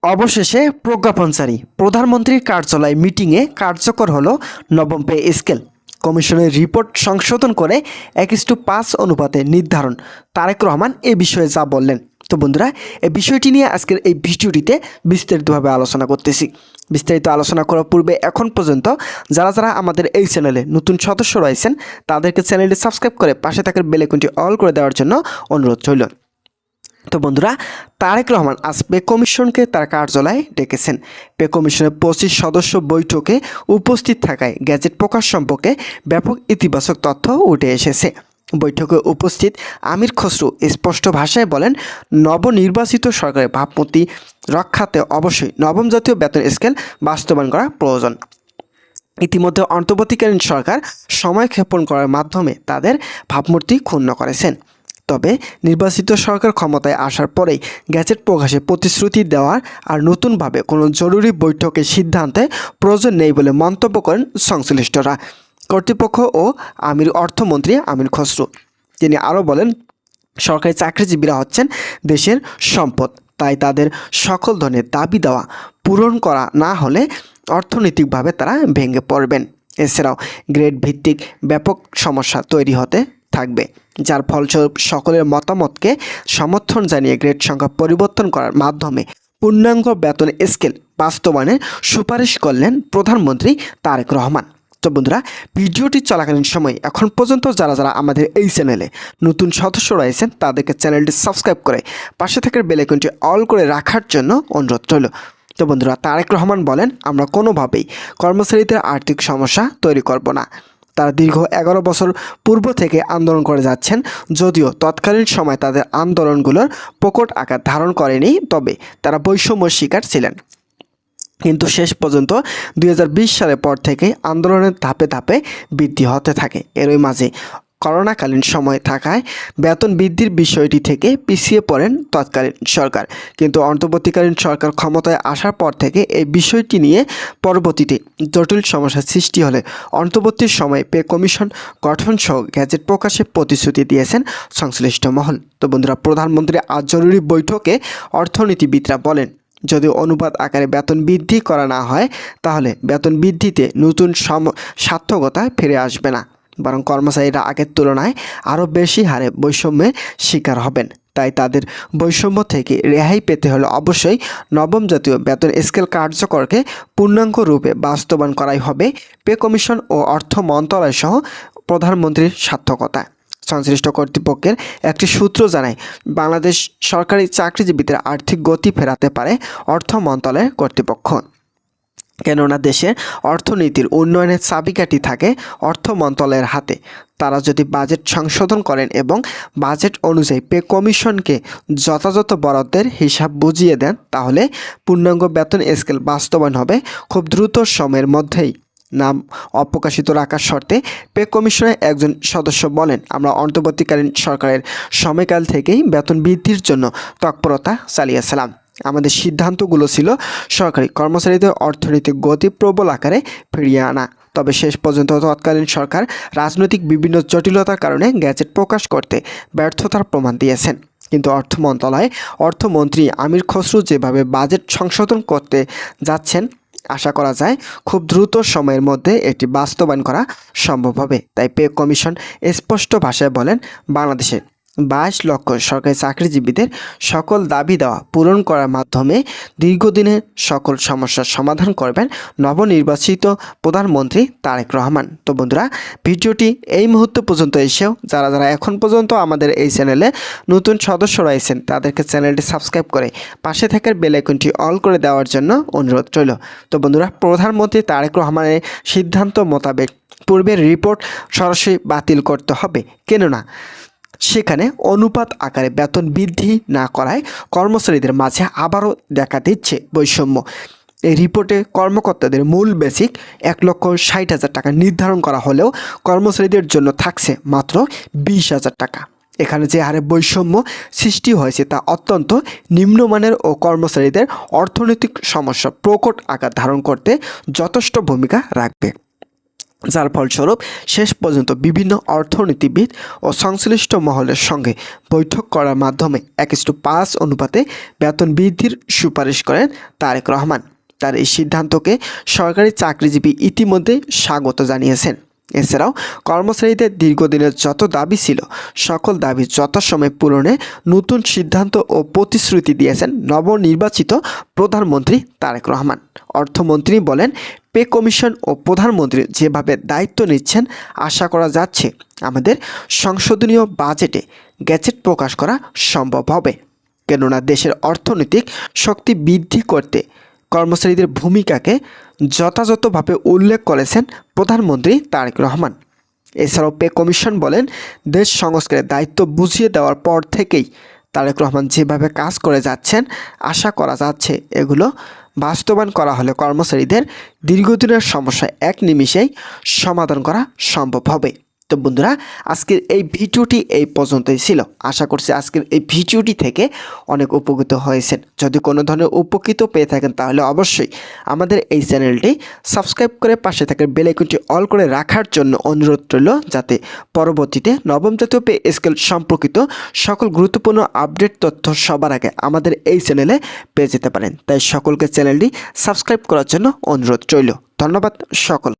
অবশেষে প্রজ্ঞাপন জারি। প্রধানমন্ত্রীর কার্যালয় মিটিংয়ে কার্যকর হলো নবম পে স্কেল। কমিশনের রিপোর্ট সংশোধন করে 1:5 অনুপাতে নির্ধারণ। তারেক রহমান এ বিষয়ে যা বললেন। তো বন্ধুরা, এই বিষয়টি নিয়ে আজকের এই ভিডিওটিতে বিস্তারিতভাবে আলোচনা করতেছি। বিস্তারিত আলোচনা করার পূর্বে এখন পর্যন্ত যারা আমাদের এই চ্যানেলে নতুন সদস্য রয়েছেন তাদেরকে চ্যানেলটি সাবস্ক্রাইব করে পাশে থাকার বেল আইকনটি অল করে দেওয়ার জন্য অনুরোধ রইল। তো বন্ধুরা, তারেক রহমান আজ পে কমিশনকে তার কার্যালয়ে ডেকেছেন। পে কমিশনের 25 সদস্য বৈঠকে উপস্থিত থাকায় গ্যাজেট প্রকাশ সম্পর্কে ব্যাপক ইতিবাচক তথ্য উঠে এসেছে। বৈঠকে উপস্থিত আমির খসরু স্পষ্ট ভাষায় বলেন, নবনির্বাচিত সরকারের ভাবমূর্তি রক্ষাতে অবশ্যই নবম জাতীয় বেতন স্কেল বাস্তবায়ন করা প্রয়োজন। ইতিমধ্যে অন্তর্বর্তীকালীন সরকার সময়ক্ষেপণ করার মাধ্যমে তাদের ভাবমূর্তি ক্ষুণ্ণ করেছেন। তবে নির্বাচিত সরকার ক্ষমতায় আসার পরেই গ্যাজেট প্রকাশে প্রতিশ্রুতি দেওয়ার আর নতুনভাবে কোনো জরুরি বৈঠকের সিদ্ধান্তে প্রয়োজন নেই বলে মন্তব্য করেন সংশ্লিষ্টরা, কর্তৃপক্ষ ও অর্থমন্ত্রী আমির খসরু। তিনি আরও বলেন, সরকারি চাকরিজীবীরা হচ্ছেন দেশের সম্পদ, তাই তাদের সকল ধরনের দাবি দেওয়া পূরণ করা না হলে অর্থনৈতিকভাবে তারা ভেঙে পড়বেন। এছাড়াও গ্রেড ভিত্তিক ব্যাপক সমস্যা তৈরি হতে থাকবে, যার ফলস্বরূপ সকলের মতামতকে সমর্থন জানিয়ে গ্রেড সংখ্যা পরিবর্তন করার মাধ্যমে পূর্ণাঙ্গ বেতন স্কেল বাস্তবায়নের সুপারিশ করলেন প্রধানমন্ত্রী তারেক রহমান। তো বন্ধুরা, ভিডিওটি চলাকালীন সময় এখন পর্যন্ত যারা আমাদের এই চ্যানেলে নতুন সদস্য রয়েছেন তাদেরকে চ্যানেলটি সাবস্ক্রাইব করে পাশে থাকার বেল আইকনটি অল করে রাখার জন্য অনুরোধ রইল। তো বন্ধুরা, তারেক রহমান বলেন, আমরা কোনোভাবেই কর্মচারীদের আর্থিক সমস্যা তৈরি করব না। তারা দীর্ঘ 11 বছর পূর্ব থেকে আন্দোলন করে যাচ্ছেন, যদিও তৎকালীন সময় তাদের আন্দোলনগুলোর প্রকট আকার ধারণ করেনি, তবে তারা বৈষম্য শিকার ছিলেন। কিন্তু শেষ পর্যন্ত 2020 সালের পর থেকে আন্দোলনের ধাপে ধাপে বৃদ্ধি হতে থাকে। এরই মাঝে করোনাকালীন সময় থাকায় বেতন বৃদ্ধির বিষয়টি থেকে পিছিয়ে পড়েন তৎকালীন সরকার। কিন্তু অন্তর্বর্তীকালীন সরকার ক্ষমতায় আসার পর থেকে এই বিষয়টি নিয়ে পরবর্তীতে জটিল সমস্যার সৃষ্টি হলে অন্তর্বর্তী সময়ে পে কমিশন গঠন সহ গ্যাজেট প্রকাশে প্রতিশ্রুতি দিয়েছেন সংশ্লিষ্ট মহল। তো বন্ধুরা, প্রধানমন্ত্রী আজ জরুরি বৈঠকে অর্থনীতিবিদরা বলেন, যদি অনুপাত আকারে বেতন বৃদ্ধি করা না হয় তাহলে বেতন বৃদ্ধিতে নতুন সার্থকতা ফিরে আসবে না, বরং কর্মচারীরা আগের তুলনায় আরও বেশি হারে বৈষম্যের শিকার হবেন। তাই তাদের বৈষম্য থেকে রেহাই পেতে হলে অবশ্যই নবম জাতীয় বেতন স্কেল কার্যকরকে পূর্ণাঙ্গ রূপে বাস্তবায়ন করাই হবে পে কমিশন ও অর্থ মন্ত্রণালয় সহ প্রধানমন্ত্রীর সার্থকতা। সংশ্লিষ্ট কর্তৃপক্ষের একটি সূত্র জানায়, বাংলাদেশ সরকারি চাকরিজীবীদের আর্থিক গতি ফেরাতে পারে অর্থ মন্ত্রণালয়ের কর্তৃপক্ষ। কেননা দেশের অর্থনীতির উন্নয়নের চাবিকাঠি থাকে অর্থ মন্ত্রণালয়ের হাতে। তারা যদি বাজেট সংশোধন করেন এবং বাজেট অনুযায়ী পে কমিশনকে যথাযথ বরাদ্দের হিসাব বুঝিয়ে দেন, তাহলে পূর্ণাঙ্গ বেতন স্কেল বাস্তবায়ন হবে খুব দ্রুত সময়ের মধ্যেই। নাম অপ্রকাশিত রাখার শর্তে পে কমিশনের একজন সদস্য বলেন, আমরা অন্তর্বর্তীকালীন সরকারের সময়কাল থেকেই বেতন বৃদ্ধির জন্য তৎপরতা চালিয়েছিলাম। আমাদের সিদ্ধান্তগুলো ছিল সরকারি কর্মচারীদের অর্থনৈতিক গতি প্রবল আকারে ফিরিয়ে আনা। তবে শেষ পর্যন্ত তৎকালীন সরকার রাজনৈতিক বিভিন্ন জটিলতার কারণে গ্যাজেট প্রকাশ করতে ব্যর্থতার প্রমাণ দিয়েছেন। কিন্তু অর্থ মন্ত্রণালয়ে অর্থমন্ত্রী আমির খসরু যেভাবে বাজেট সংশোধন করতে যাচ্ছেন, আশা করা যায় খুব দ্রুত সময়ের মধ্যে এটি বাস্তবায়ন করা সম্ভব হবে। তাই পে কমিশন স্পষ্ট ভাষায় বলেন, বাংলাদেশের 22 লক্ষ সরকারি চাকরিজীবীদের সকল দাবি দেওয়া পূরণ করার মাধ্যমে দীর্ঘদিনের সকল সমস্যার সমাধান করবেন নবনির্বাচিত প্রধানমন্ত্রী তারেক রহমান। তো বন্ধুরা, ভিডিওটি এই মুহূর্ত পর্যন্ত এসেও যারা এখন পর্যন্ত আমাদের এই চ্যানেলে নতুন সদস্য রয়েছেন তাদেরকে চ্যানেলটি সাবস্ক্রাইব করে পাশে থাকার বেল আইকনটি অল করে দেওয়ার জন্য অনুরোধ রইল। তো বন্ধুরা, প্রধানমন্ত্রী তারেক রহমানের সিদ্ধান্ত মোতাবেক পূর্বের রিপোর্ট সরাসরি বাতিল করতে হবে, কেননা সেখানে অনুপাত আকারে বেতন বৃদ্ধি না করায় কর্মচারীদের মাঝে আবারও দেখা দিচ্ছে বৈষম্য। এই রিপোর্টে কর্মকর্তাদের মূল বেসিক 1,60,000 টাকা নির্ধারণ করা হলেও কর্মচারীদের জন্য থাকছে মাত্র 20,000 টাকা। এখানে যে হারে বৈষম্য সৃষ্টি হয়েছে তা অত্যন্ত নিম্নমানের ও কর্মচারীদের অর্থনৈতিক সমস্যা প্রকট আকার ধারণ করতে যথেষ্ট ভূমিকা রাখবে। যার ফলস্বরূপ শেষ পর্যন্ত বিভিন্ন অর্থনীতিবিদ ও সংশ্লিষ্ট মহলের সঙ্গে বৈঠক করার মাধ্যমে 1:5 অনুপাতে বেতন বৃদ্ধির সুপারিশ করেন তারেক রহমান। তার এই সিদ্ধান্তকে সরকারি চাকরিজীবী ইতিমধ্যে স্বাগত জানিয়েছেন। এছাড়াও কর্মচারীদের দীর্ঘদিনের যত দাবি ছিল সকল দাবি যথাসময়ে পূরণে নতুন সিদ্ধান্ত ও প্রতিশ্রুতি দিয়েছেন নবনির্বাচিত প্রধানমন্ত্রী তারেক রহমান। অর্থমন্ত্রী বলেন, পে কমিশন ও প্রধানমন্ত্রী যেভাবে দায়িত্ব নিচ্ছেন আশা করা যাচ্ছে আমাদের সংশোধনীয় বাজেটে গ্যাজেট প্রকাশ করা সম্ভব হবে, কেননা দেশের অর্থনৈতিক শক্তি বৃদ্ধি করতে কর্মচারীদের ভূমিকাকে যথাযথভাবে উল্লেখ করেছেন প্রধানমন্ত্রী তারেক রহমান। এছাড়াও পে কমিশন বলেন, দেশ সংস্কারের দায়িত্ব বুঝিয়ে দেওয়ার পর থেকেই তারেক রহমান যেভাবে কাজ করে যাচ্ছেন আশা করা যাচ্ছে এগুলো বাস্তবায়ন করা হলে কর্মচারীদের দীর্ঘদিনের সমস্যা এক নিমিষেই সমাধান করা সম্ভব হবে। তো বন্ধুরা, আজকের এই ভিডিওটি এই পর্যন্তই ছিল। আশা করছি আজকের এই ভিডিওটি থেকে অনেক উপকৃত হয়েছেন। যদি কোনো ধরনের উপকৃত পেয়ে থাকেন তাহলে অবশ্যই আমাদের এই চ্যানেলটি সাবস্ক্রাইব করে পাশে থাকা বেল আইকনটি অল করে রাখার জন্য অনুরোধ রইল, যাতে পরবর্তীতে নবম জাতীয় পে স্কেল সম্পর্কিত সকল গুরুত্বপূর্ণ আপডেট তথ্য সবার আগে আমাদের এই চ্যানেলে পেয়ে যেতে পারেন। তাই সকলকে চ্যানেলটি সাবস্ক্রাইব করার জন্য অনুরোধ রইল। ধন্যবাদ সকল।